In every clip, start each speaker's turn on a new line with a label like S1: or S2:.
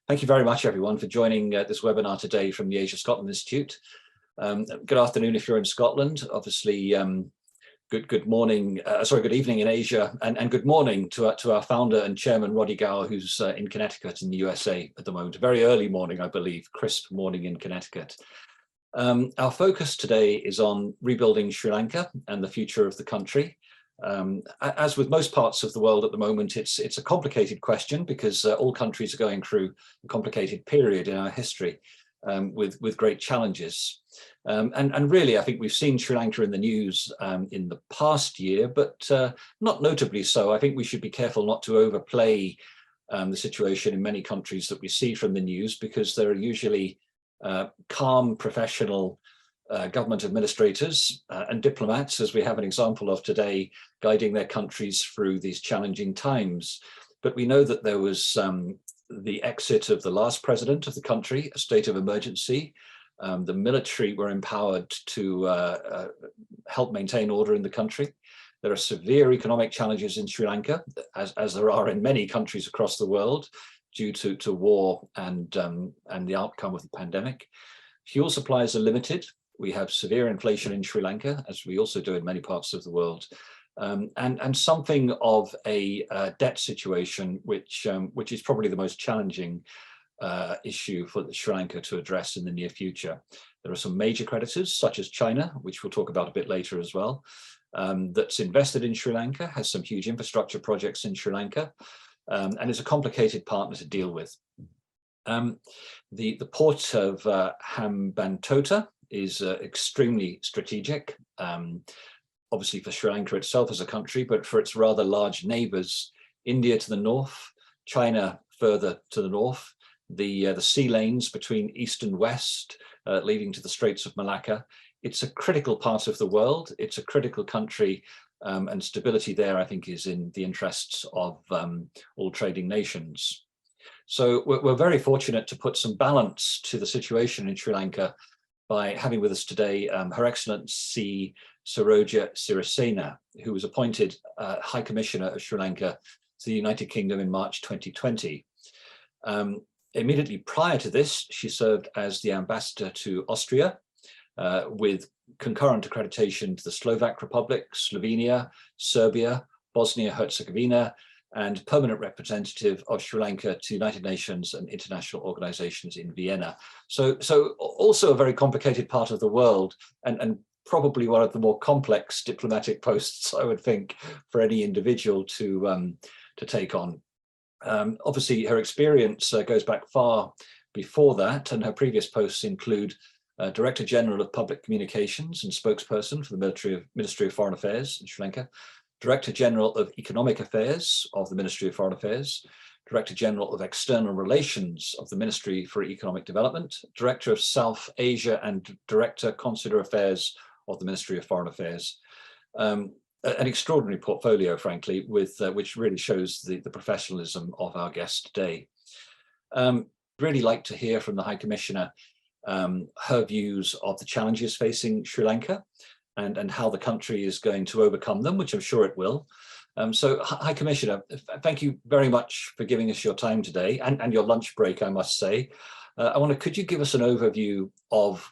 S1: Thank you very much, everyone, for joining this webinar today from the Asia Scotland Institute. Good afternoon if you're in Scotland. Obviously, good morning, good evening in Asia, and good morning to our founder and chairman, Roddy Gower, who's in Connecticut in the USA at the moment. A very early morning, I believe, crisp morning in Connecticut. Our focus today is on rebuilding Sri Lanka and the future of the country. As with most parts of the world at the moment, it's a complicated question because all countries are going through a complicated period in our history with great challenges. And really, I think we've seen Sri Lanka in the news in the past year, but not notably so. I think we should be careful not to overplay the situation in many countries that we see from the news, because there are usually calm, professional government administrators and diplomats, as we have an example of today, guiding their countries through these challenging times. But we know that there was the exit of the last president of the country, a state of emergency. The military were empowered to help maintain order in the country. There are severe economic challenges in Sri Lanka, as there are in many countries across the world, due to war and the outcome of the pandemic. Fuel supplies are limited. We have severe inflation in Sri Lanka, as we also do in many parts of the world, and something of a debt situation, which is probably the most challenging issue for Sri Lanka to address in the near future. There are some major creditors, such as China, which we'll talk about a bit later as well, that's invested in Sri Lanka, has some huge infrastructure projects in Sri Lanka, and is a complicated partner to deal with. The port of Hambantota is extremely strategic, obviously for Sri Lanka itself as a country, but for its rather large neighbors, India to the north, China further to the north, the sea lanes between east and west, leading to the Straits of Malacca. It's a critical part of the world. It's a critical country, and stability there, I think, is in the interests of all trading nations. So we're very fortunate to put some balance to the situation in Sri Lanka by having with us today Her Excellency Saroja Sirisena, who was appointed High Commissioner of Sri Lanka to the United Kingdom in March 2020. Immediately prior to this, she served as the ambassador to Austria, with concurrent accreditation to the Slovak Republic, Slovenia, Serbia, Bosnia-Herzegovina, and permanent representative of Sri Lanka to United Nations and international organizations in Vienna. So also a very complicated part of the world, and probably one of the more complex diplomatic posts, I would think, for any individual to take on. Obviously, her experience goes back far before that, and her previous posts include Director General of Public Communications and spokesperson for the Ministry of Foreign Affairs in Sri Lanka, Director General of Economic Affairs of the Ministry of Foreign Affairs, Director General of External Relations of the Ministry for Economic Development, Director of South Asia and Director Consular Affairs of the Ministry of Foreign Affairs. An extraordinary portfolio, frankly, which really shows the professionalism of our guest today. Really like to hear from the High Commissioner her views of the challenges facing Sri Lanka, and how the country is going to overcome them, which I'm sure it will. So, High Commissioner, thank you very much for giving us your time today, and your lunch break, I must say. Could you give us an overview of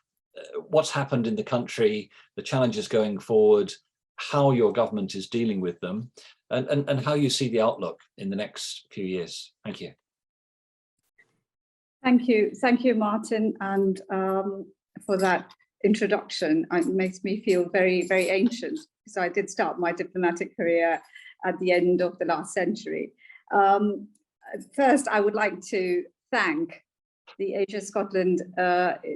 S1: what's happened in the country, the challenges going forward, how your government is dealing with them, and how you see the outlook in the next few years? Thank you.
S2: Thank you, Martin, and for that introduction. It makes me feel very, very ancient, because I did start my diplomatic career at the end of the last century. First, I would like to thank the Asia Scotland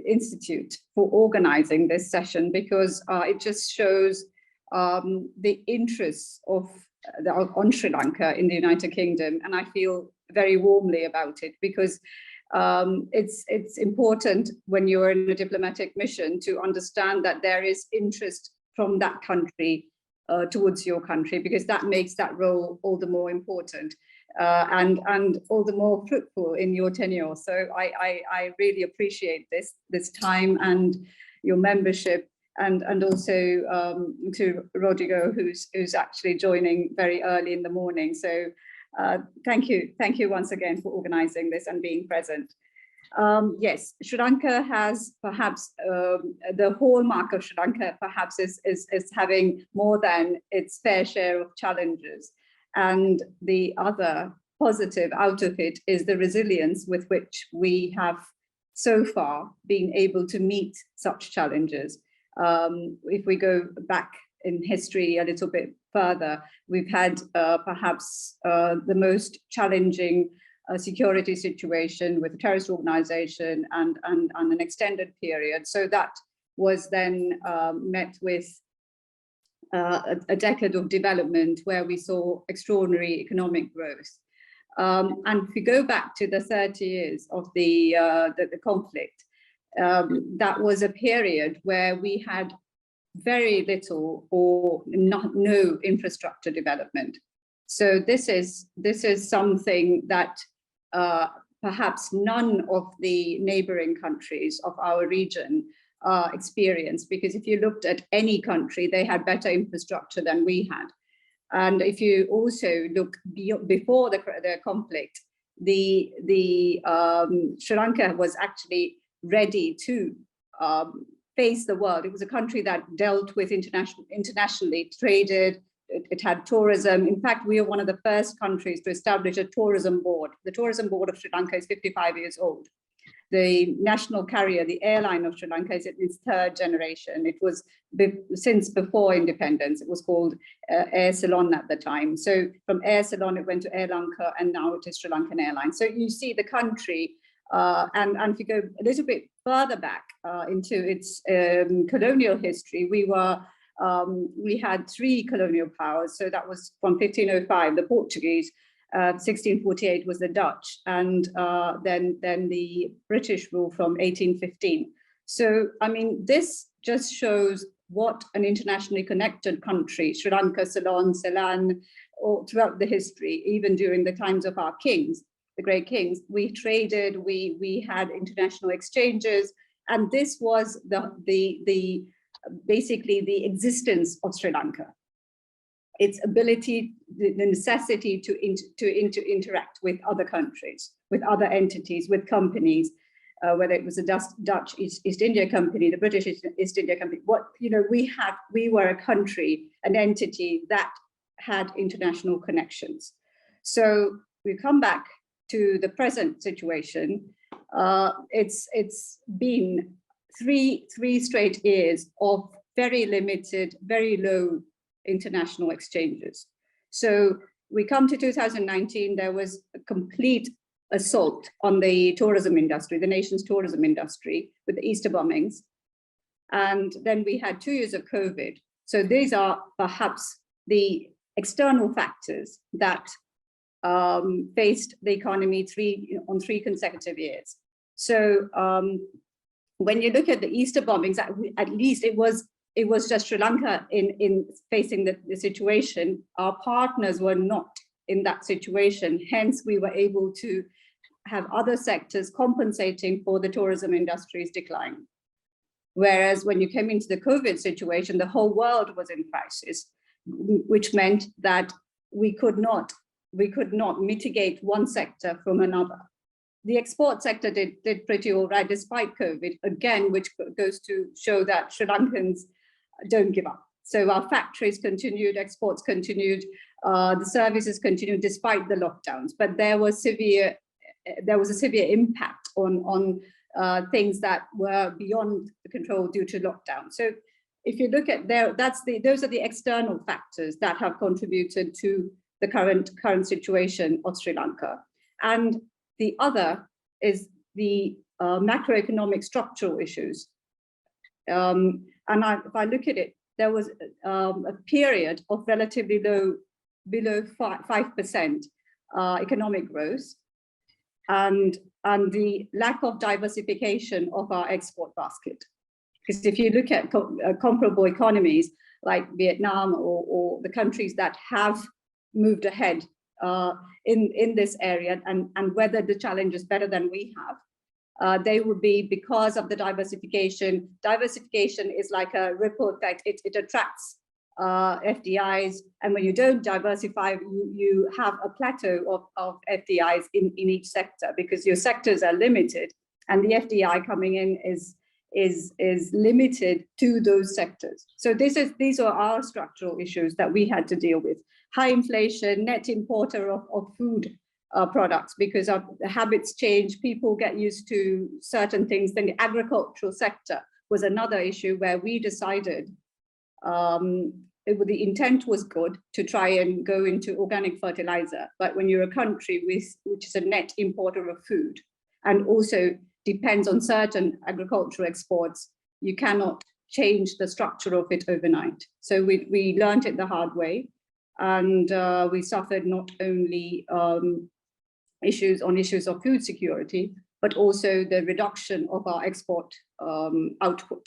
S2: Institute for organizing this session, because it just shows the interests on Sri Lanka in the United Kingdom, and I feel very warmly about it, because it's important when you're in a diplomatic mission to understand that there is interest from that country towards your country, because that makes that role all the more important and all the more fruitful in your tenure. So I really appreciate this time and your membership, and also to Rodrigo, who's actually joining very early in the morning. So Thank you once again for organizing this and being present. Yes, Sri Lanka has perhaps the hallmark of Sri Lanka perhaps is having more than its fair share of challenges, and the other positive out of it is the resilience with which we have so far been able to meet such challenges. If we go back in history a little bit further, we've had perhaps the most challenging security situation with a terrorist organization and an extended period. So that was then met with a decade of development where we saw extraordinary economic growth. And if we go back to the 30 years of the conflict, that was a period where we had very little or no infrastructure development. So this is something that perhaps none of the neighboring countries of our region experienced, because if you looked at any country, they had better infrastructure than we had. And if you also look before the conflict, the Sri Lanka was actually ready to face the world. It was a country that dealt with internationally, traded. It had tourism. In fact, we are one of the first countries to establish a tourism board. The tourism board of Sri Lanka is 55 years old. The national carrier, the airline of Sri Lanka, is in its third generation. It was since before independence. It was called Air Ceylon at the time. So from Air Ceylon, it went to Air Lanka, and now it is Sri Lankan Airlines. So you see the country, and if you go a little bit further back into its colonial history, we had three colonial powers. So that was from 1505, the Portuguese, 1648 was the Dutch, and then the British rule from 1815. So, I mean, this just shows what an internationally connected country, Sri Lanka, Ceylon, or throughout the history, even during the times of our kings, the great kings, we traded, we had international exchanges, and this was basically the existence of Sri Lanka. Its ability, the necessity to interact with other countries, with other entities, with companies, whether it was the Dutch East India Company, the British East India Company. We were a country, an entity that had international connections. So we come back to the present situation. It's been three straight years of very limited, very low international exchanges. So we come to 2019, there was a complete assault on the tourism industry, the nation's tourism industry, with the Easter bombings. And then we had 2 years of COVID. So these are perhaps the external factors that faced the economy on three consecutive years. So when you look at the Easter bombings, at least it was just Sri Lanka in facing the situation. Our partners were not in that situation. Hence, we were able to have other sectors compensating for the tourism industry's decline. Whereas when you came into the COVID situation, the whole world was in crisis, which meant that we could not mitigate one sector from another. The export sector did pretty all right despite COVID, again, which goes to show that Sri Lankans don't give up. So our factories continued, exports continued, the services continued despite the lockdowns. But there was a severe impact on things that were beyond the control due to lockdown. So if you look at those are the external factors that have contributed to the current situation of Sri Lanka. And the other is the macroeconomic structural issues. If I look at it, there was a period of relatively low, below 5% economic growth, and the lack of diversification of our export basket. Because if you look at comparable economies like Vietnam or the countries that have moved ahead in this area and weathered the challenges better than we have, they would be because of the diversification. Diversification is like a ripple effect. It attracts FDIs, and when you don't diversify, you have a plateau of FDIs in each sector, because your sectors are limited, and the FDI coming in is limited to those sectors. So these are our structural issues that we had to deal with. High inflation, net importer of food products, because our habits change, people get used to certain things. Then the agricultural sector was another issue where we decided the intent was good to try and go into organic fertilizer, but when you're a country which is a net importer of food and also depends on certain agricultural exports, you cannot change the structure of it overnight. So we learned it the hard way, and we suffered not only issues of food security, but also the reduction of our export output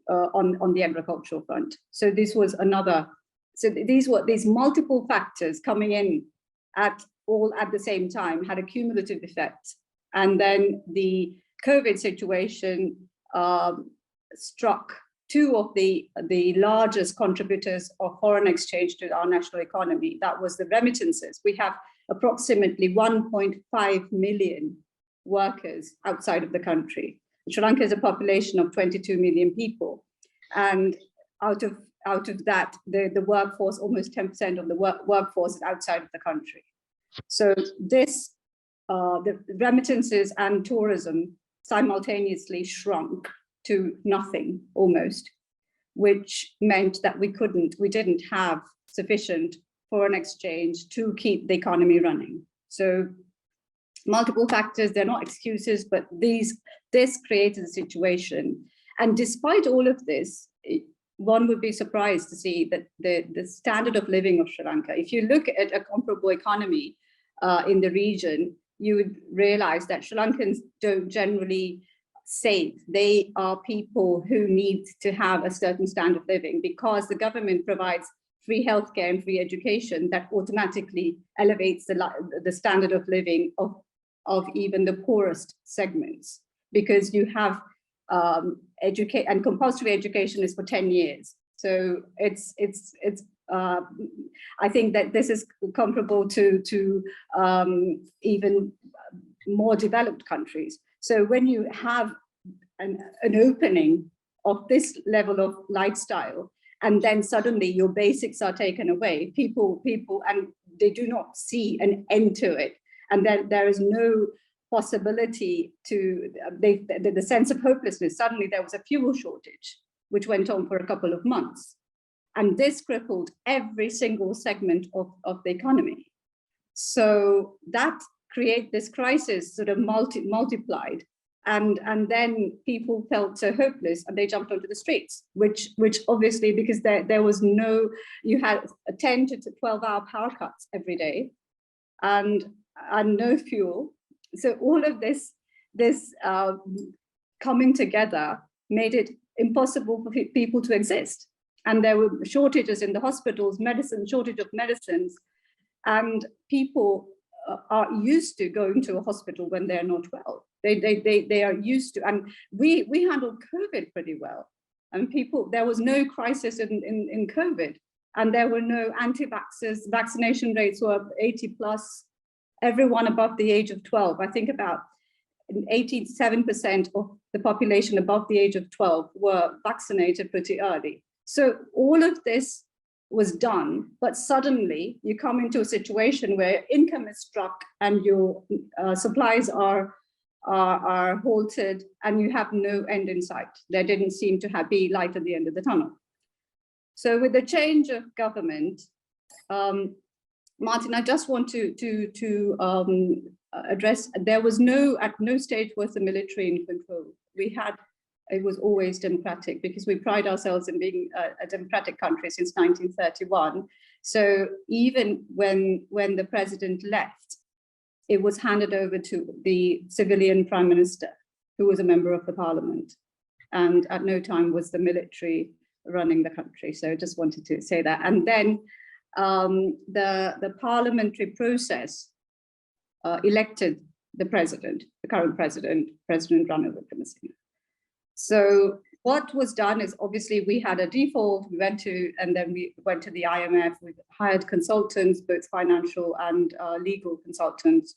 S2: on the agricultural front. So this was another. So these multiple factors coming in all at the same time had a cumulative effect. And then the COVID situation struck two of the largest contributors of foreign exchange to our national economy. That was the remittances. We have approximately 1.5 million workers outside of the country. Sri Lanka has a population of 22 million people, and out of that, the workforce, almost 10% of the workforce is outside of the country. So this, the remittances and tourism simultaneously shrunk to nothing almost, which meant that we didn't have sufficient foreign exchange to keep the economy running. So multiple factors, they're not excuses, but this created a situation. And despite all of this, one would be surprised to see that the standard of living of Sri Lanka, if you look at a comparable economy in the region, you would realize that Sri Lankans don't generally save. They are people who need to have a certain standard of living, because the government provides free healthcare and free education that automatically elevates the standard of living of even the poorest segments, because you have educate, and compulsory education is for 10 years. So it's I think that this is comparable to even more developed countries. So when you have an opening of this level of lifestyle, and then suddenly your basics are taken away, people, and they do not see an end to it. And then there is no possibility to, the sense of hopelessness. Suddenly there was a fuel shortage, which went on for a couple of months. And this crippled every single segment of the economy. So that created this crisis sort of multiplied. And then people felt so hopeless and they jumped onto the streets, which obviously, because there was no, you had 10 to 12 hour power cuts every day and no fuel. So all of this coming together made it impossible for people to exist. And there were shortages in the hospitals, shortage of medicines, and people are used to going to a hospital when they're not well. They are used to, and we handled COVID pretty well. And there was no crisis in COVID, and there were no anti-vaxxers. Vaccination rates were 80 plus, everyone above the age of 12. I think about 87% of the population above the age of 12 were vaccinated pretty early. So all of this was done, but suddenly you come into a situation where income is struck and your supplies are halted and you have no end in sight. There didn't seem to be light at the end of the tunnel. So with the change of government, Martin, I just want to address, at no stage was the military in control. It was always democratic, because we pride ourselves in being a democratic country since 1931. So even when the president left, it was handed over to the civilian prime minister, who was a member of the parliament. And at no time was the military running the country. So I just wanted to say that. And then the parliamentary process elected the president, the current president, President Ranil Wickremesinghe. So what was done is, obviously we had a default, and then we went to the IMF. We hired consultants, both financial and legal consultants,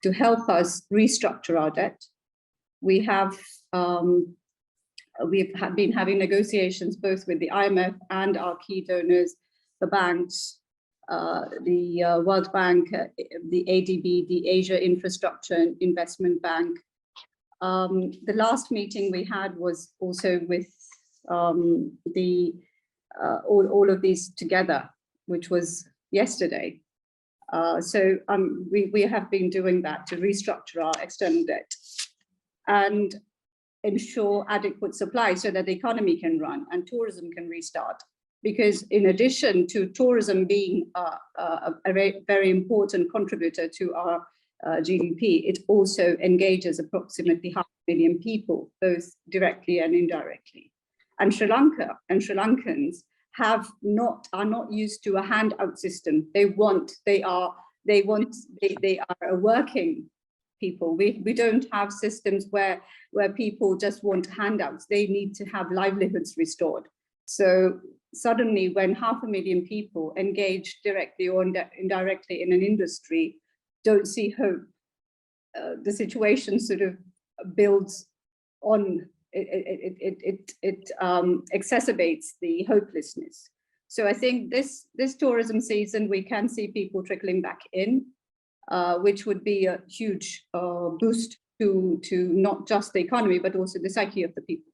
S2: to help us restructure our debt. We've been having negotiations both with the IMF and our key donors, the banks, the World Bank, the ADB, the Asia Infrastructure and Investment Bank. The last meeting we had was also with all of these together, which was yesterday. So we have been doing that to restructure our external debt and ensure adequate supply so that the economy can run and tourism can restart. Because in addition to tourism being a very, very important contributor to our GDP, it also engages approximately 500,000 people, both directly and indirectly. And Sri Lanka and Sri Lankans are not used to a handout system. They are a working people. We don't have systems where people just want handouts. They need to have livelihoods restored. So suddenly, when 500,000 people engage directly or indirectly in an industry, don't see hope, the situation sort of builds on, it exacerbates the hopelessness. So I think this tourism season, we can see people trickling back in, which would be a huge boost to not just the economy, but also the psyche of the people.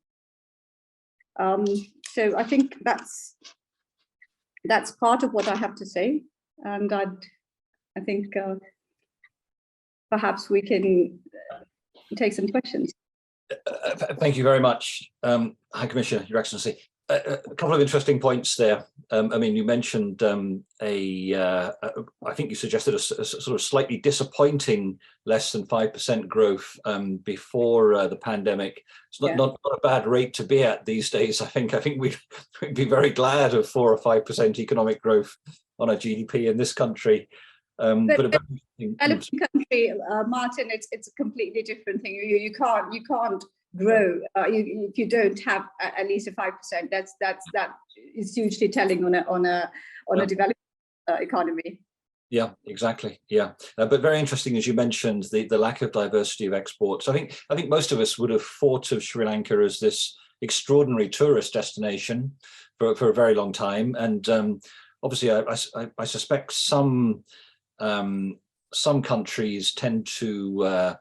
S2: So I think that's part of what I have to say, and I think perhaps we can take some questions.
S1: Thank you very much, High Commissioner, Your Excellency. A couple of interesting points there. I mean, you mentioned I think you suggested a sort of slightly disappointing less than 5% growth before the pandemic. It's not a bad rate to be at these days. I think we'd be very glad of 4 or 5% economic growth on our GDP in this country. But
S2: developing country, Martin, it's a completely different thing. You can't grow if you don't have at least a 5%. That is hugely telling on a developing economy.
S1: Yeah, exactly. Yeah, but very interesting, as you mentioned, the lack of diversity of exports. I think most of us would have thought of Sri Lanka as this extraordinary tourist destination for a very long time, and obviously, I suspect some countries tend to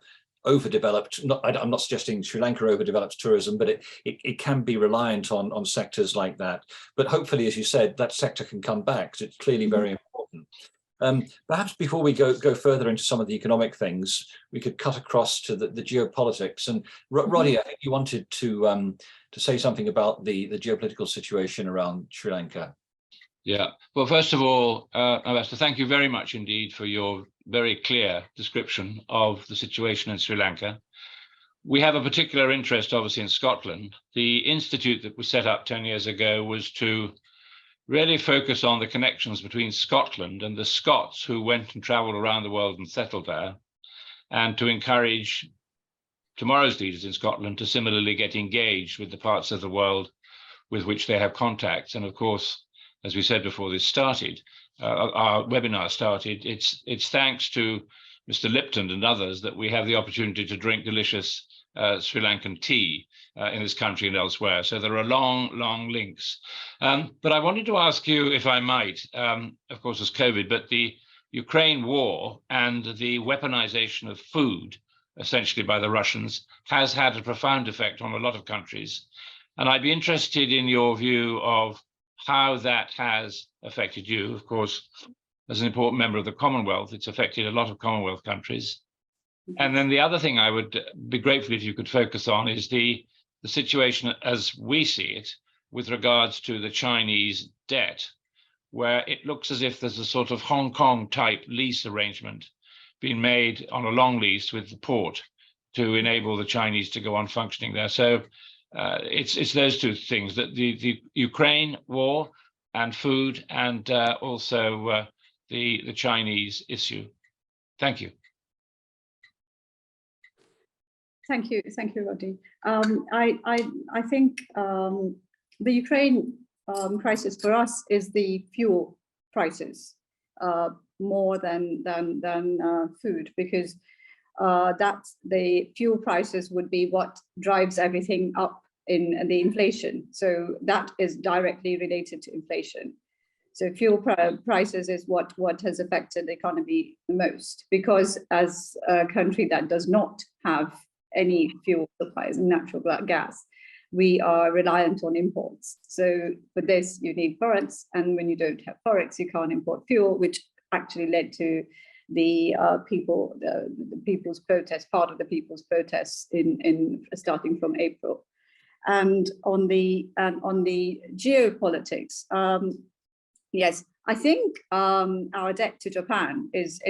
S1: overdeveloped. I'm not suggesting Sri Lanka overdevelops tourism, but it can be reliant on sectors like that. But hopefully, as you said, that sector can come back, because it's clearly very important. Perhaps before we go further into some of the economic things, we could cut across to the geopolitics. And Roddy, I think you wanted to say something about the geopolitical situation around Sri Lanka.
S3: Yeah, well, first of all, Ambassador, thank you very much indeed for your very clear description of the situation in Sri Lanka. We have a particular interest, obviously, in Scotland. The institute that was set up 10 years ago was to really focus on the connections between Scotland and the Scots who went and traveled around the world and settled there, and to encourage tomorrow's leaders in Scotland to similarly get engaged with the parts of the world with which they have contacts. And of course, as we said before this started, our webinar started, it's thanks to Mr. Lipton and others that we have the opportunity to drink delicious Sri Lankan tea in this country and elsewhere. So there are long links. But I wanted to ask you, if I might, of course, as COVID, but the Ukraine war and the weaponization of food, essentially by the Russians, has had a profound effect on a lot of countries. And I'd be interested in your view of how that has affected you. Of course, as an important member of the Commonwealth, it's affected a lot of Commonwealth countries. And then the other thing I would be grateful if you could focus on is the situation as we see it with regards to the Chinese debt, where it looks as if there's a sort of Hong Kong type lease arrangement being made on a long lease with the port to enable the Chinese to go on functioning there. So it's those two things, that the Ukraine war and food, and also the Chinese issue. Thank you.
S2: Thank you, Roddy. I think the Ukraine crisis for us is the fuel prices more than food, because that's the fuel prices would be what drives everything up in the inflation. So that is directly related to inflation. So fuel prices is what has affected the economy the most, because as a country that does not have any fuel supplies and natural gas, we are reliant on imports. So for this, you need forex, and when you don't have forex, you can't import fuel, which actually led to the people's protest, part of the people's protests in starting from April. And on the geopolitics, yes, I think our debt to Japan is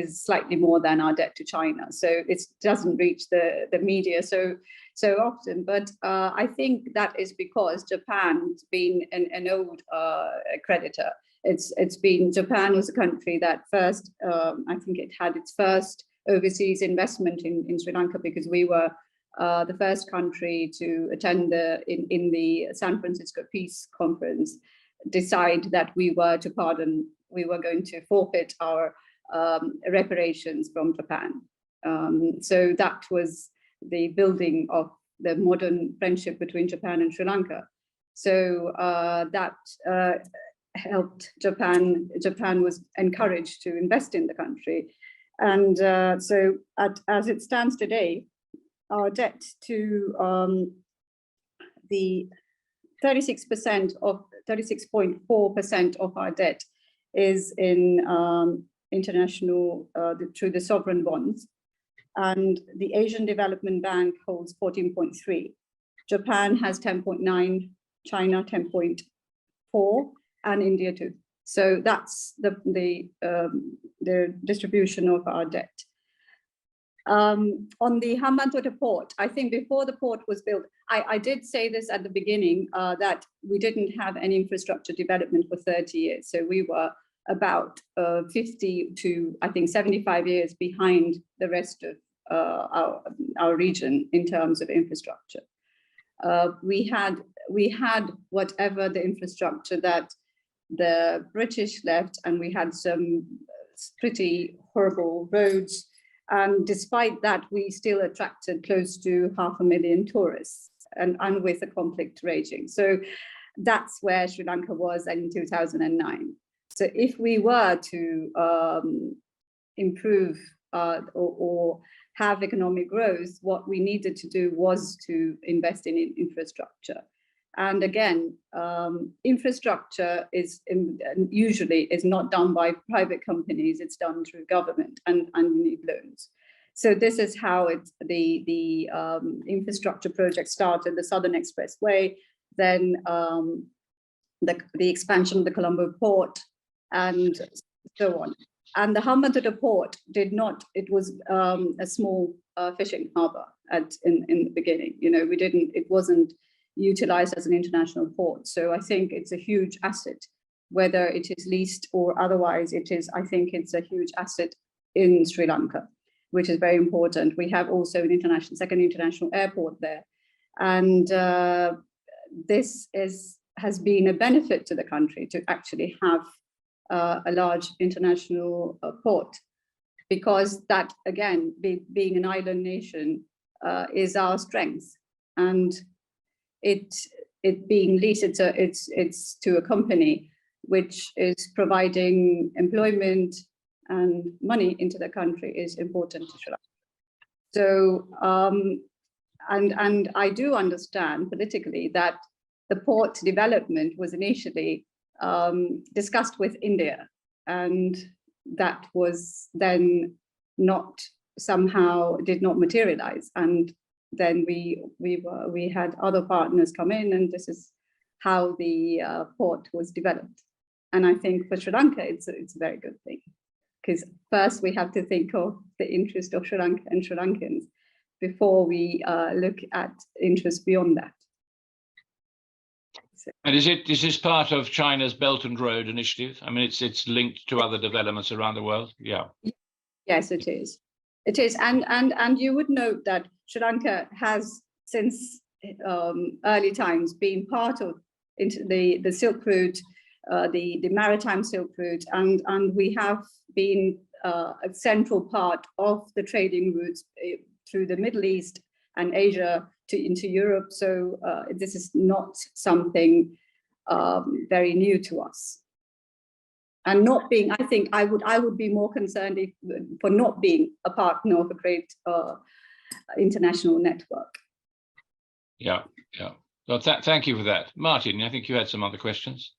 S2: slightly more than our debt to China. So it doesn't reach the media so often. But I think that is because Japan's been an old creditor. Japan was a country that first, I think it had its first overseas investment in Sri Lanka, because we were the first country to attend in the San Francisco Peace Conference, decide that we were going to forfeit our reparations from Japan. So that was the building of the modern friendship between Japan and Sri Lanka. So that helped Japan. Japan was encouraged to invest in the country. And so as it stands today, our debt to the 36.4% of our debt is in international through the sovereign bonds, and the Asian Development Bank holds 14.3. Japan has 10.9, China 10.4, and India too. So that's the distribution of our debt. On the Hambantota port, I think before the port was built, I did say this at the beginning, that we didn't have any infrastructure development for 30 years. So we were about 50 to, I think, 75 years behind the rest of our region in terms of infrastructure. We had whatever the infrastructure that the British left, and we had some pretty horrible roads. And despite that, we still attracted close to 500,000 tourists, and with the conflict raging. So that's where Sri Lanka was in 2009. So if we were to improve or have economic growth, what we needed to do was to invest in infrastructure. And again, infrastructure usually is not done by private companies, it's done through government, and you need loans. So this is how the infrastructure project started, the Southern Expressway, then the expansion of the Colombo port, and so on. And the Hambantota port it was a small fishing harbor in the beginning. It wasn't utilized as an international port. So I think it's a huge asset, whether it is leased or otherwise. I think it's a huge asset in Sri Lanka, which is very important. We have also an second international airport there. And this has been a benefit to the country to actually have a large international port, because that, again, being an island nation is our strength. And it being leased, it's to a company which is providing employment and money into the country is important to Sri Lanka. So, and I do understand politically that the port development was initially discussed with India, and that was then did not materialize. And then we had other partners come in, and this is how the port was developed. And I think for Sri Lanka, it's a very good thing, because first we have to think of the interest of Sri Lanka and Sri Lankans before we look at interests beyond that. So.
S3: And is this part of China's Belt and Road Initiative? I mean, it's linked to other developments around the world. Yeah.
S2: Yes, it is. It is, and you would note that Sri Lanka has since early times been part of the Silk Route, the maritime Silk Route, and we have been a central part of the trading routes through the Middle East and Asia into Europe. So this is not something very new to us. And not being, I think I would be more concerned for not being a partner of a great international network.
S3: Yeah. Well, thank you for that. Martin, I think you had some other questions.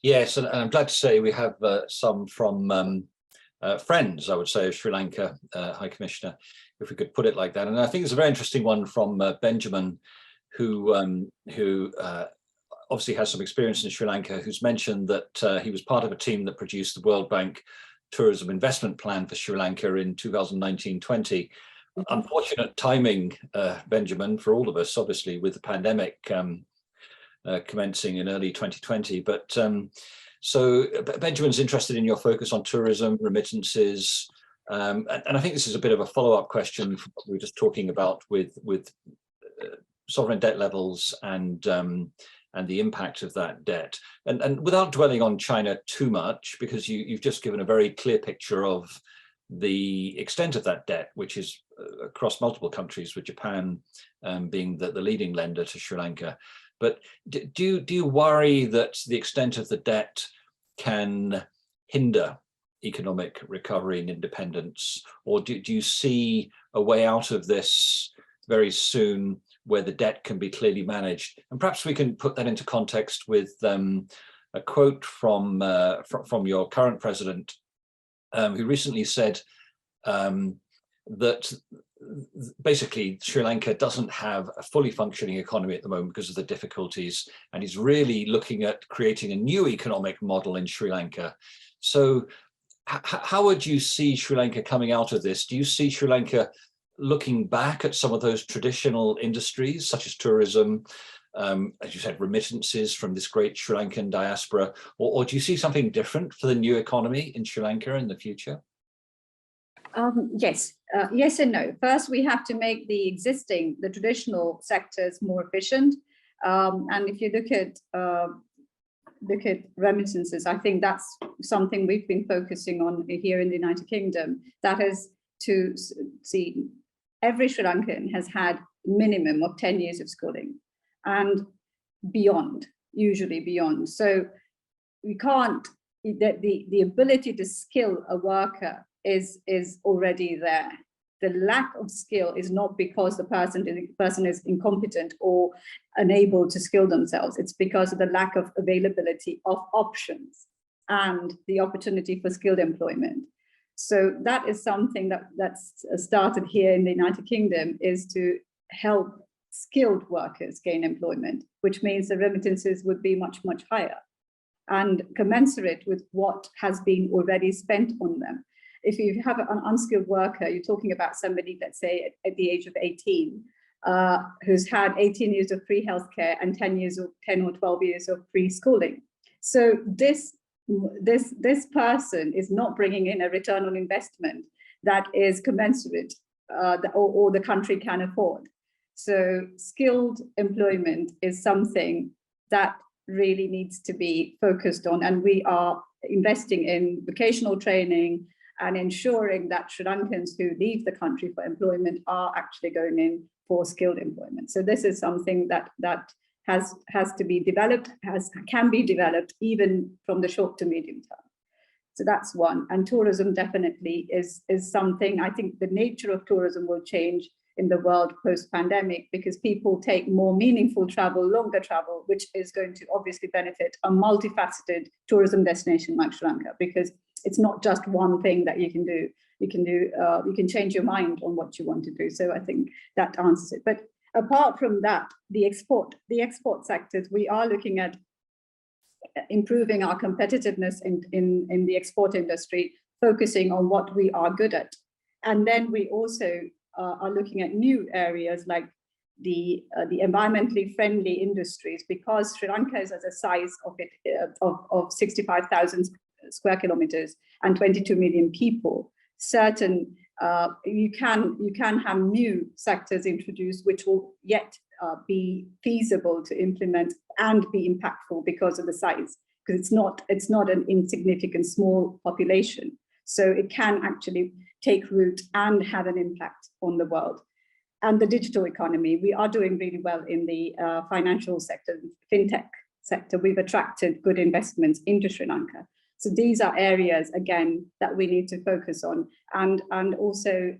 S1: Yes, and I'm glad to say we have some from friends, I would say, of Sri Lanka, High Commissioner, if we could put it like that. And I think it's a very interesting one from Benjamin, who obviously has some experience in Sri Lanka, who's mentioned that he was part of a team that produced the World Bank Tourism Investment Plan for Sri Lanka in 2019-20. Unfortunate timing, Benjamin, for all of us, obviously, with the pandemic commencing in early 2020. But so Benjamin's interested in your focus on tourism, remittances, and I think this is a bit of a follow-up question from what we were just talking about with sovereign debt levels and the impact of that debt. And without dwelling on China too much, because you've just given a very clear picture of the extent of that debt, which is across multiple countries, with Japan being the leading lender to Sri Lanka. But do you worry that the extent of the debt can hinder economic recovery and independence? Or do you see a way out of this very soon where the debt can be clearly managed? And perhaps we can put that into context with a quote from your current president, who recently said that basically Sri Lanka doesn't have a fully functioning economy at the moment because of the difficulties, and he's really looking at creating a new economic model in Sri Lanka. So how would you see Sri Lanka coming out of this? Do you see Sri Lanka looking back at some of those traditional industries, such as tourism, as you said, remittances from this great Sri Lankan diaspora, or do you see something different for the new economy in Sri Lanka in the future?
S2: Yes, yes and no. First, we have to make the traditional sectors more efficient. And if you look at remittances, I think that's something we've been focusing on here in the United Kingdom. That is to see every Sri Lankan has had minimum of 10 years of schooling and beyond, usually beyond. So we can't, the ability to skill a worker is already there. The lack of skill is not because the person is incompetent or unable to skill themselves. It's because of the lack of availability of options and the opportunity for skilled employment. So that is something that's started here in the United Kingdom, is to help skilled workers gain employment, which means the remittances would be much, much higher and commensurate with what has been already spent on them. If you have an unskilled worker, you're talking about somebody, let's say at the age of 18, who's had 18 years of free healthcare and 10 or 12 years of free schooling. So this person is not bringing in a return on investment that is commensurate or the country can afford. So skilled employment is something that really needs to be focused on, and we are investing in vocational training and ensuring that Sri Lankans who leave the country for employment are actually going in for skilled employment. So this is something that has to be developed, can be developed even from the short to medium term. So that's one. And tourism definitely is something. I think the nature of tourism will change in the world post-pandemic, because people take more meaningful travel, longer travel, which is going to obviously benefit a multifaceted tourism destination like Sri Lanka, because it's not just one thing that you can do. You can change your mind on what you want to do. So I think that answers it. But apart from that, the export sectors, we are looking at improving our competitiveness in the export industry, focusing on what we are good at. And then we also are looking at new areas like the environmentally friendly industries, because Sri Lanka is at a size of 65,000 square kilometers and 22 million people. Certain you can have new sectors introduced which will yet be feasible to implement and be impactful because of the size, because it's not an insignificant small population. So it can actually take root and have an impact on the world. And the digital economy, we are doing really well in the financial sector, fintech sector. We've attracted good investments into Sri Lanka. So these are areas, again, that we need to focus on. And also,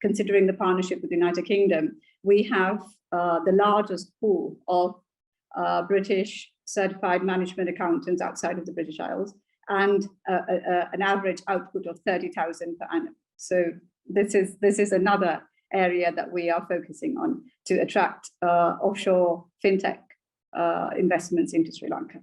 S2: considering the partnership with the United Kingdom, we have the largest pool of British certified management accountants outside of the British Isles, and an average output of 30,000 per annum. So this is another area that we are focusing on to attract offshore fintech investments into Sri Lanka.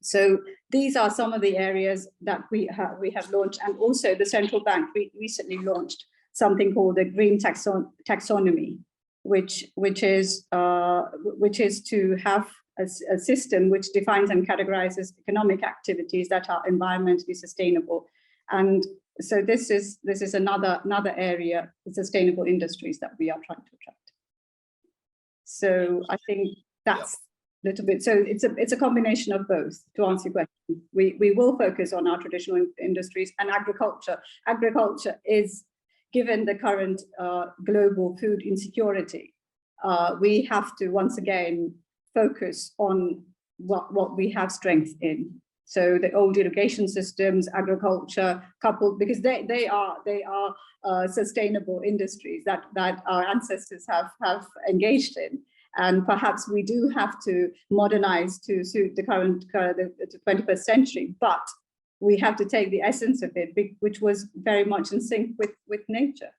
S2: So these are some of the areas that we have launched, and also the central bank recently launched something called the green taxonomy, which is to have a system which defines and categorizes economic activities that are environmentally sustainable. And so this is another area, the sustainable industries, that we are trying to attract. So I think that's a little bit. So it's a combination of both. To answer your question, we will focus on our traditional industries and agriculture. Agriculture is, given the current global food insecurity, we have to once again focus on what we have strength in. So the old irrigation systems, agriculture, coupled, because they are sustainable industries that our ancestors have engaged in, and perhaps we do have to modernize to suit the current the 21st century. But we have to take the essence of it, which was very much in sync with nature.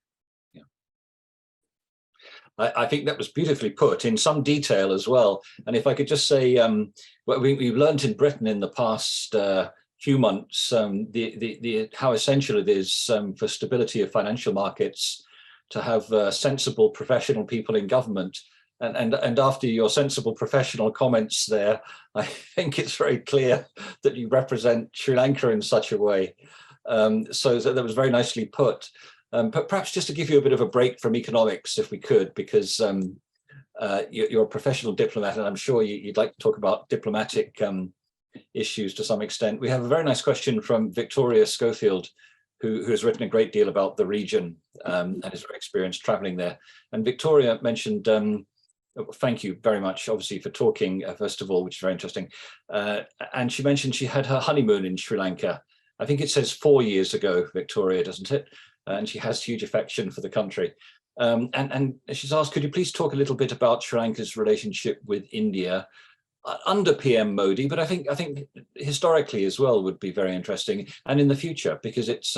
S1: I think that was beautifully put in some detail as well. And if I could just say, what we've learned in Britain in the past few months, how essential it is for stability of financial markets to have sensible professional people in government. And after your sensible professional comments there, I think it's very clear that you represent Sri Lanka in such a way. So that was very nicely put. But perhaps just to give you a bit of a break from economics, if we could, because you're a professional diplomat, and I'm sure you'd like to talk about diplomatic issues to some extent. We have a very nice question from Victoria Schofield, who has written a great deal about the region and is very experienced traveling there. And Victoria mentioned, thank you very much, obviously, for talking, first of all, which is very interesting. And she mentioned she had her honeymoon in Sri Lanka. I think it says 4 years ago, Victoria, doesn't it? And she has huge affection for the country. And she's asked, could you please talk a little bit about Sri Lanka's relationship with India under PM Modi, but I think historically as well would be very interesting, and in the future, because it's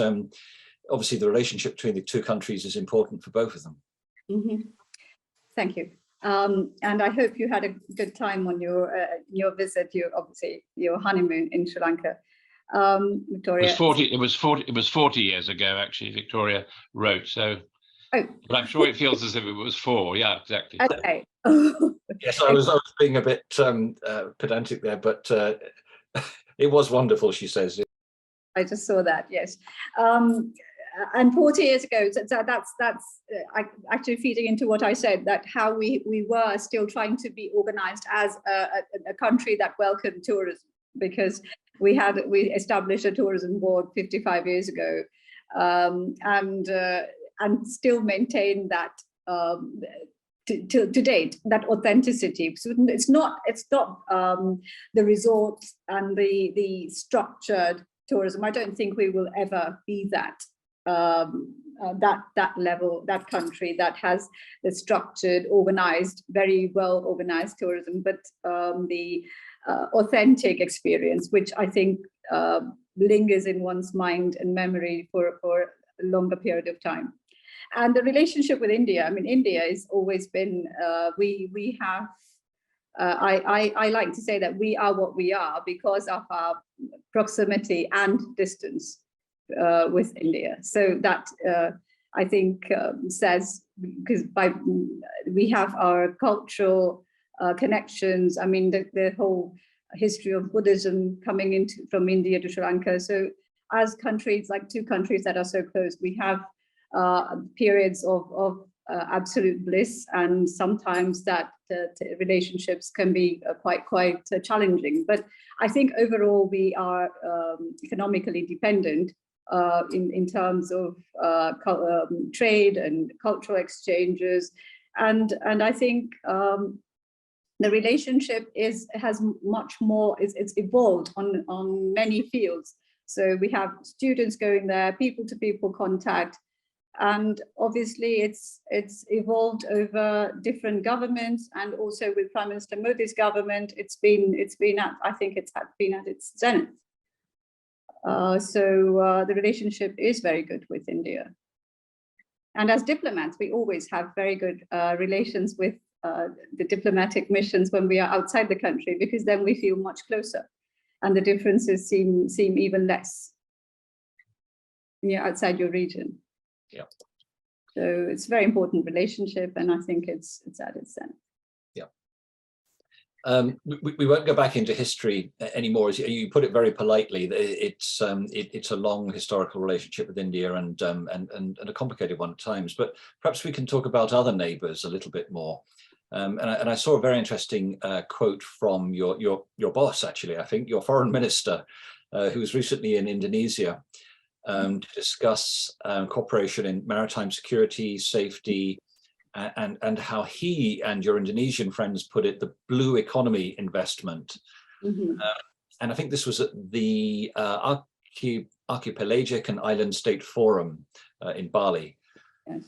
S1: obviously the relationship between the two countries is important for both of them.
S2: Mm-hmm. Thank you. And I hope you had a good time on your visit, your honeymoon in Sri Lanka. Victoria,
S3: it was 40 years ago, actually, Victoria wrote, so but I'm sure it feels as if it was 4. Yeah, exactly.
S2: Okay.
S1: Yes, I was being a bit pedantic there, but it was wonderful, she says.
S2: I just saw that, yes. And 40 years ago, so that's actually feeding into what I said, that how we were still trying to be organized as a country that welcomed tourism, because we established a tourism board 55 years ago, and still maintain that to date, that authenticity. So it's not the resorts and the structured tourism. I don't think we will ever be that level, that country that has the structured, organized, very well organized tourism, but the authentic experience, which I think lingers in one's mind and memory for a longer period of time. And the relationship with India, I mean, India has always been, we have, I like to say that we are what we are because of our proximity and distance with India. So that I think says, because we have our cultural connections. I mean, the whole history of Buddhism coming from India to Sri Lanka. So as countries, like two countries that are so close, we have periods of absolute bliss, and sometimes that relationships can be quite challenging. But I think overall we are economically dependent in terms of trade and cultural exchanges, and I think the relationship has much more. It's evolved on many fields. So we have students going there, people-to-people contact, and obviously it's evolved over different governments, and also with Prime Minister Modi's government, it's been at, I think it's been at its zenith. So the relationship is very good with India. And as diplomats, we always have very good relations with the diplomatic missions when we are outside the country, because then we feel much closer, and the differences seem even less when you're outside your region.
S1: Yeah.
S2: So it's a very important relationship, and I think it's at its zenith.
S1: Yeah. We won't go back into history anymore. As you put it very politely, it's a long historical relationship with India, and a complicated one at times. But perhaps we can talk about other neighbours a little bit more. And I saw a very interesting quote from your boss, actually, I think, your foreign minister, who was recently in Indonesia to discuss cooperation in maritime security, safety, and how he and your Indonesian friends put it, the blue economy investment.
S2: Mm-hmm.
S1: And I think this was at the Archipelagic and Island State Forum in Bali.
S2: Yes.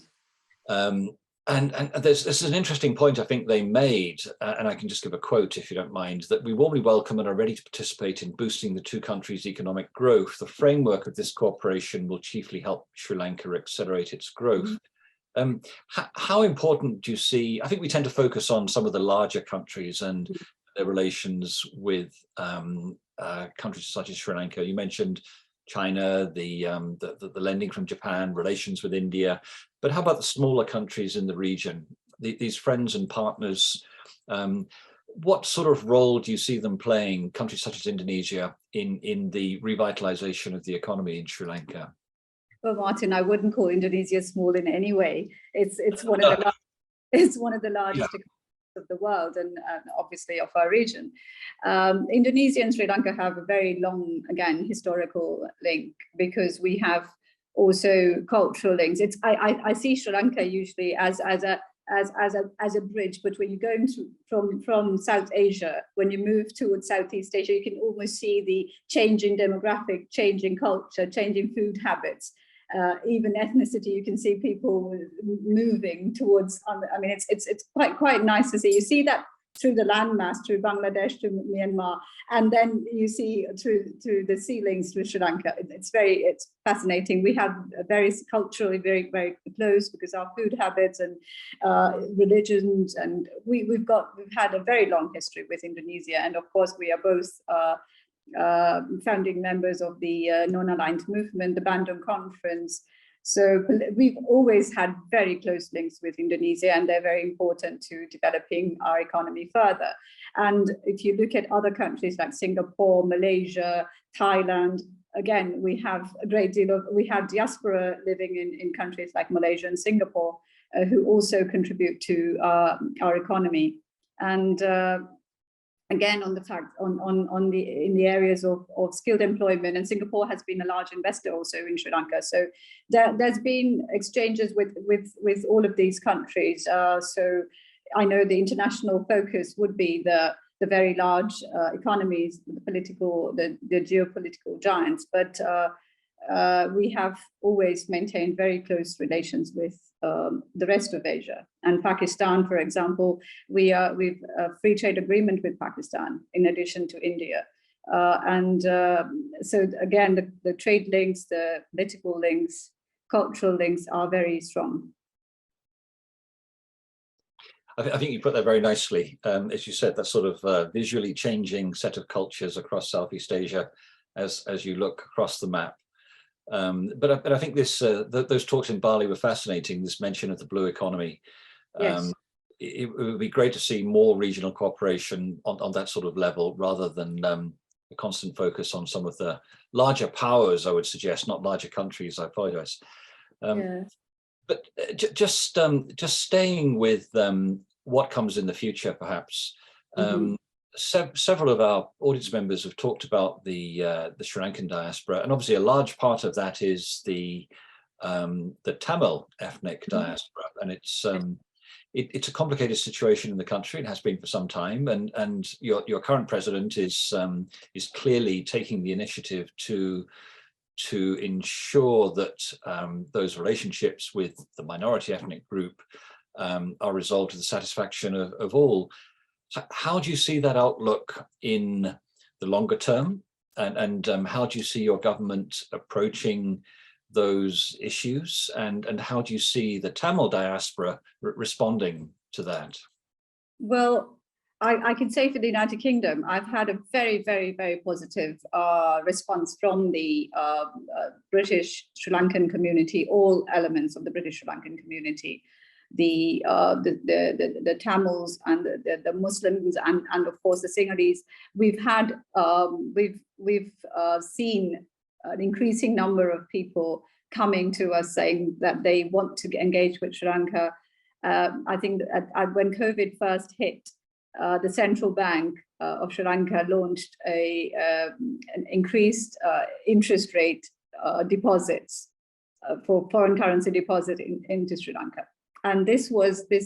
S1: And this is an interesting point I think they made, and I can just give a quote if you don't mind, that we warmly welcome and are ready to participate in boosting the two countries' economic growth. The framework of this cooperation will chiefly help Sri Lanka accelerate its growth. Mm-hmm. How important do you see, I think we tend to focus on some of the larger countries and their relations with countries such as Sri Lanka. You mentioned China, the lending from Japan, relations with India, but how about the smaller countries in the region, these friends and partners? What sort of role do you see them playing, countries such as Indonesia, in the revitalization of the economy in Sri Lanka?
S2: Well, Martin, I wouldn't call Indonesia small in any way. It's one of the largest economies of the world, and obviously of our region. Indonesia and Sri Lanka have a very long, again, historical link, because we have also cultural links. I see Sri Lanka usually as a bridge between, you going from South Asia, when you move towards Southeast Asia, you can almost see the changing demographic, changing culture, changing food habits. Even ethnicity, you can see people moving towards. I mean, it's quite nice to see. You see that through the landmass, through Bangladesh, through Myanmar, and then you see through the sea links through Sri Lanka. It's fascinating. We have a very culturally very close, because our food habits and religions, and we've had a very long history with Indonesia, and of course we are both founding members of the non-aligned movement, the Bandung Conference. So we've always had very close links with Indonesia, and they're very important to developing our economy further. And if you look at other countries like Singapore, Malaysia, Thailand, again, we have a great deal we have diaspora living in countries like Malaysia and Singapore, who also contribute to our economy. And again, on the fact in the areas of skilled employment, and Singapore has been a large investor also in Sri Lanka. So there's been exchanges with all of these countries. So I know the international focus would be the very large economies, the geopolitical giants, but we have always maintained very close relations with the rest of Asia. And Pakistan, for example, we've a free trade agreement with Pakistan in addition to India. So again, the trade links, the political links, cultural links are very strong.
S1: I think you put that very nicely. As you said, that sort of visually changing set of cultures across Southeast Asia as you look across the map. But I think those talks in Bali were fascinating, this mention of the blue economy.
S2: Yes.
S1: It would be great to see more regional cooperation on that sort of level, rather than a constant focus on some of the larger powers, I would suggest, not larger countries. I apologize.
S2: Yeah.
S1: But just staying with what comes in the future, perhaps. Several of our audience members have talked about the Sri Lankan diaspora, and obviously a large part of that is the Tamil ethnic diaspora, and it's a complicated situation in the country. It has been for some time, and your current president is clearly taking the initiative to ensure that those relationships with the minority ethnic group are resolved to the satisfaction of all. So how do you see that outlook in the longer term, and how do you see your government approaching those issues, and how do you see the Tamil diaspora responding to that?
S2: Well, I can say for the United Kingdom, I've had a very, very, very positive response from the British Sri Lankan community, all elements of the British Sri Lankan community, the Tamils and the Muslims, and of course the Sinhalese. We've seen an increasing number of people coming to us saying that they want to engage with Sri Lanka. I think when COVID first hit, the central bank of Sri Lanka launched an increased interest rate deposits for foreign currency deposit into Sri Lanka. And this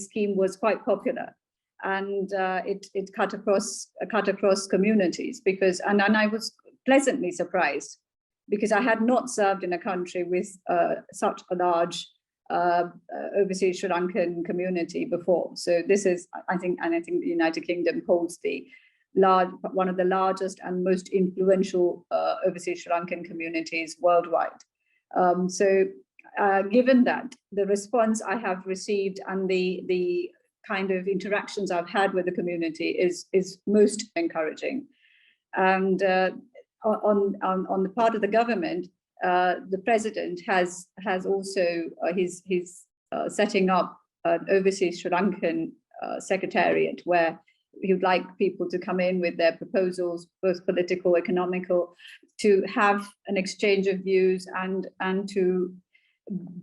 S2: scheme was quite popular, and it cut across communities, and I was pleasantly surprised, because I had not served in a country with such a large overseas Sri Lankan community before. So this is, I think the United Kingdom holds one of the largest and most influential overseas Sri Lankan communities worldwide. Given that, the response I have received and the kind of interactions I've had with the community is most encouraging. And on the part of the government, the president has also he's setting up an overseas Sri Lankan secretariat, where he would like people to come in with their proposals, both political, economical, to have an exchange of views and to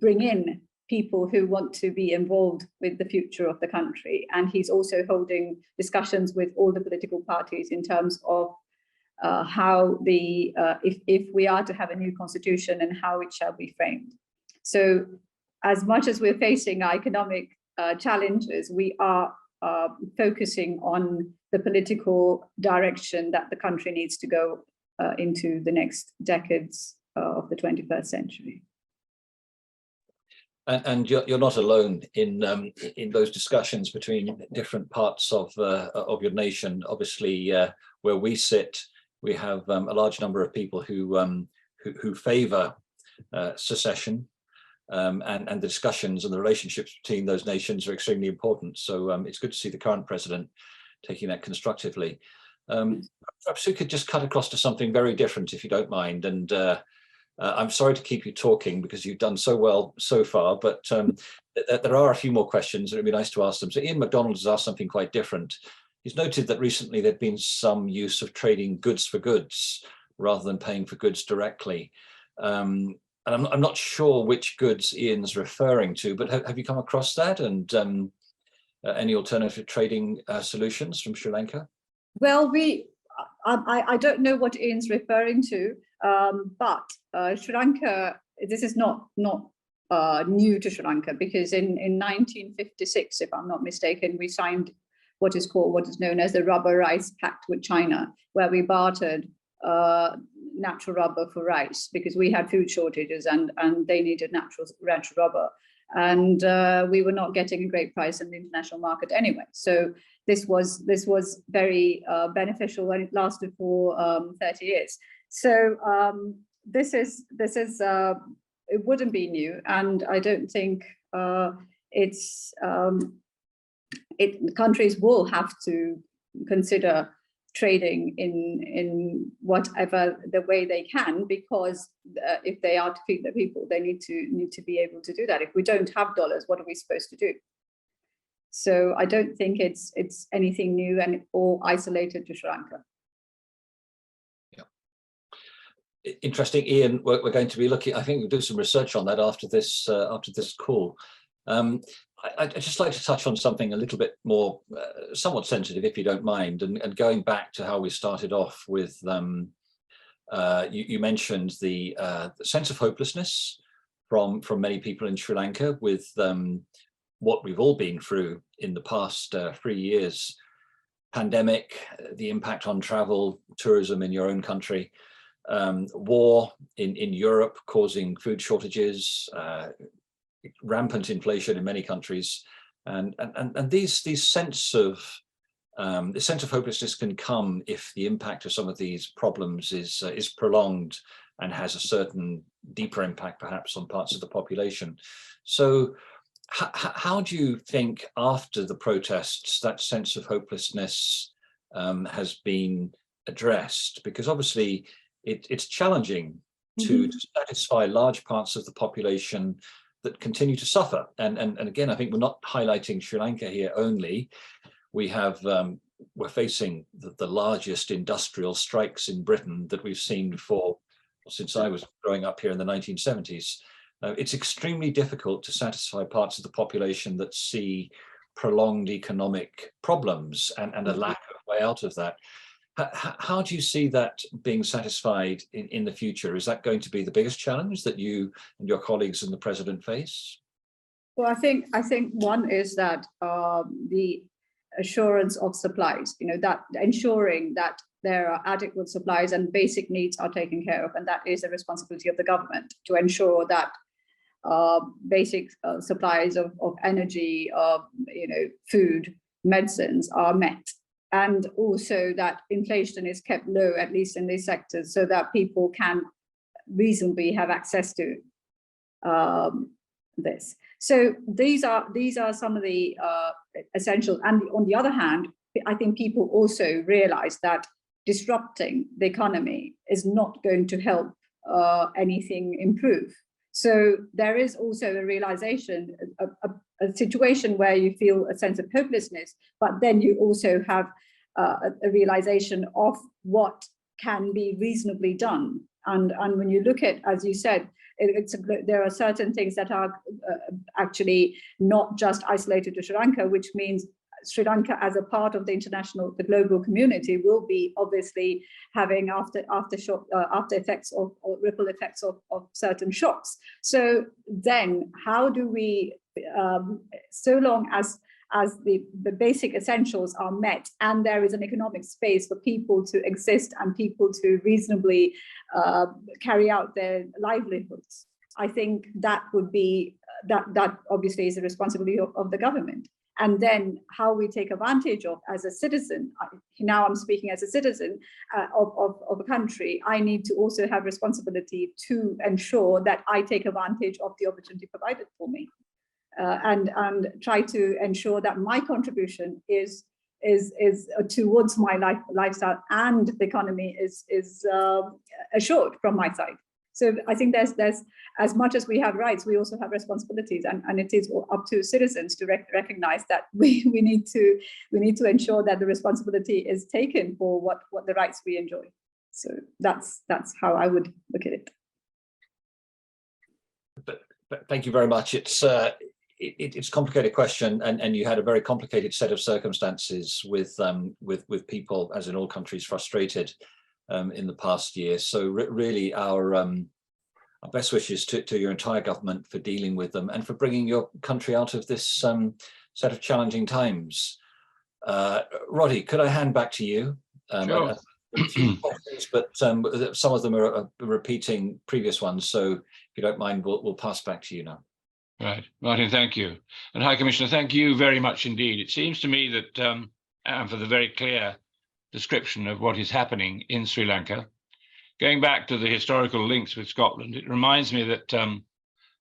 S2: bring in people who want to be involved with the future of the country. And he's also holding discussions with all the political parties in terms of how if we are to have a new constitution and how it shall be framed. So as much as we're facing our economic challenges, we are focusing on the political direction that the country needs to go into the next decades of the 21st century.
S1: And you're not alone in those discussions between different parts of your nation. Obviously, where we sit, we have a large number of people who favour secession, and the discussions and the relationships between those nations are extremely important. So it's good to see the current president taking that constructively. Perhaps we could just cut across to something very different, if you don't mind. And I'm sorry to keep you talking, because you've done so well so far, but there are a few more questions, and it'd be nice to ask them. So Ian MacDonald has asked something quite different. He's noted that recently there'd been some use of trading goods for goods rather than paying for goods directly. And I'm not sure which goods Ian's referring to, but have you come across that, and any alternative trading solutions from Sri Lanka?
S2: Well, I don't know what Ian's referring to, but Sri Lanka, this is not new to Sri Lanka, because in 1956, if I'm not mistaken, we signed what is known as the Rubber Rice Pact with China, where we bartered natural rubber for rice, because we had food shortages and they needed natural rubber, and we were not getting a great price in the international market anyway. So this was very beneficial, and it lasted for 30 years. So this is it wouldn't be new, and I don't think countries will have to consider trading in whatever the way they can, because if they are to feed the people, they need to be able to do that. If we don't have dollars, what are we supposed to do? So I don't think it's anything new or isolated to Sri Lanka.
S1: interesting, Ian. We're going to be looking. I think we'll do some research on that after this call. I'd just like to touch on something a little bit more, somewhat sensitive, if you don't mind, and going back to how we started off with. You mentioned the sense of hopelessness from many people in Sri Lanka with what we've all been through in the past 3 years. Pandemic, the impact on travel, tourism in your own country, war in Europe causing food shortages, rampant inflation in many countries, and these sense of hopelessness can come if the impact of some of these problems is prolonged and has a certain deeper impact perhaps on parts of the population. So how do you think after the protests that sense of hopelessness has been addressed? Because obviously it's challenging to satisfy large parts of the population that continue to suffer. And again, I think we're not highlighting Sri Lanka here only. We have, we're facing the largest industrial strikes in Britain that we've seen since I was growing up here in the 1970s. It's extremely difficult to satisfy parts of the population that see prolonged economic problems and a lack of way out of that. How do you see that being satisfied in the future? Is that going to be the biggest challenge that you and your colleagues and the president face?
S2: Well, I think one is that the assurance of supplies, that ensuring that there are adequate supplies and basic needs are taken care of, and that is a responsibility of the government to ensure that basic supplies of energy, food, medicines are met, and also that inflation is kept low, at least in these sectors, so that people can reasonably have access to this. So these are some of the essentials. And on the other hand, I think people also realize that disrupting the economy is not going to help anything improve. So there is also a realization, a situation where you feel a sense of hopelessness, but then you also have a realization of what can be reasonably done. And when you look at, as you said, there are certain things that are actually not just isolated to Sri Lanka, which means Sri Lanka as a part of the global community will be obviously having after effects or ripple effects of certain shocks. So then how do we, so long as the basic essentials are met and there is an economic space for people to exist and people to reasonably carry out their livelihoods, I think that would be, that obviously is the responsibility of the government. And then how we take advantage of as a citizen, now I'm speaking as a citizen of a country, I need to also have responsibility to ensure that I take advantage of the opportunity provided for me. And try to ensure that my contribution is towards my lifestyle and the economy is assured from my side. So I think there's as much as we have rights, we also have responsibilities, and it is up to citizens to recognize that we need to ensure that the responsibility is taken for what the rights we enjoy. So that's how I would look at it.
S1: But thank you very much. It's a complicated question, and you had a very complicated set of circumstances with people, as in all countries, frustrated in the past year. So really our best wishes to your entire government for dealing with them and for bringing your country out of this set of challenging times. Roddy, could I hand back to you?
S3: Sure.
S1: A few questions, but some of them are repeating previous ones. So if you don't mind, we'll pass back to you now.
S3: Right, Martin, thank you. And High Commissioner, thank you very much indeed. It seems to me that, and for the very clear description of what is happening in Sri Lanka, going back to the historical links with Scotland, it reminds me that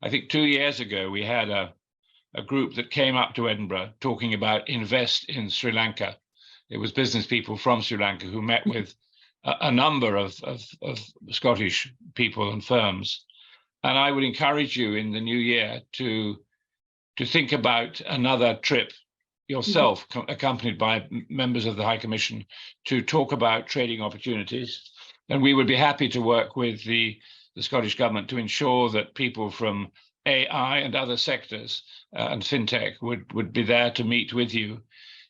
S3: I think 2 years ago, we had a group that came up to Edinburgh talking about invest in Sri Lanka. It was business people from Sri Lanka who met with a number of Scottish people and firms. And I would encourage you in the new year to think about another trip yourself, accompanied by members of the High Commission, to talk about trading opportunities. And we would be happy to work with the Scottish Government to ensure that people from AI and other sectors and fintech would be there to meet with you,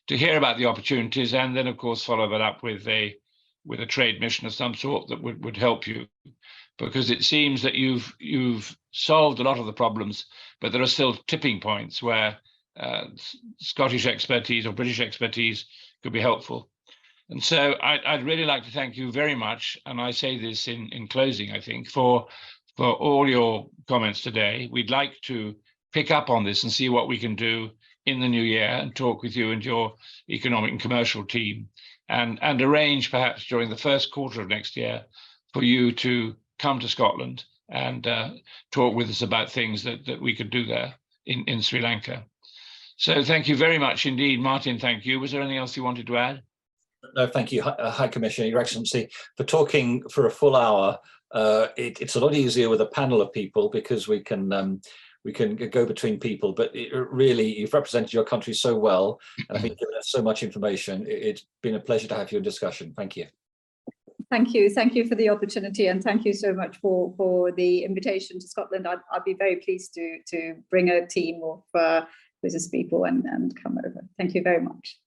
S3: to hear about the opportunities, and then of course follow that up with a trade mission of some sort that would help you, because it seems that you've solved a lot of the problems, but there are still tipping points where Scottish expertise or British expertise could be helpful. And so I'd really like to thank you very much, and I say this in closing, I think, for all your comments today. We'd like to pick up on this and see what we can do in the new year, and talk with you and your economic and commercial team, and arrange perhaps during the first quarter of next year for you to come to Scotland and talk with us about things that we could do there in Sri Lanka. So thank you very much indeed. Martin, thank you. Was there anything else you wanted to add?
S1: No, thank you, High Commissioner, Your Excellency, for talking for a full hour. It's a lot easier with a panel of people because we can go between people, but really, you've represented your country so well, and I think given us so much information. It's been a pleasure to have you in discussion. Thank you.
S2: Thank you for the opportunity, and thank you so much for the invitation to Scotland. I'd be very pleased to bring a team of business people and come over. Thank you very much.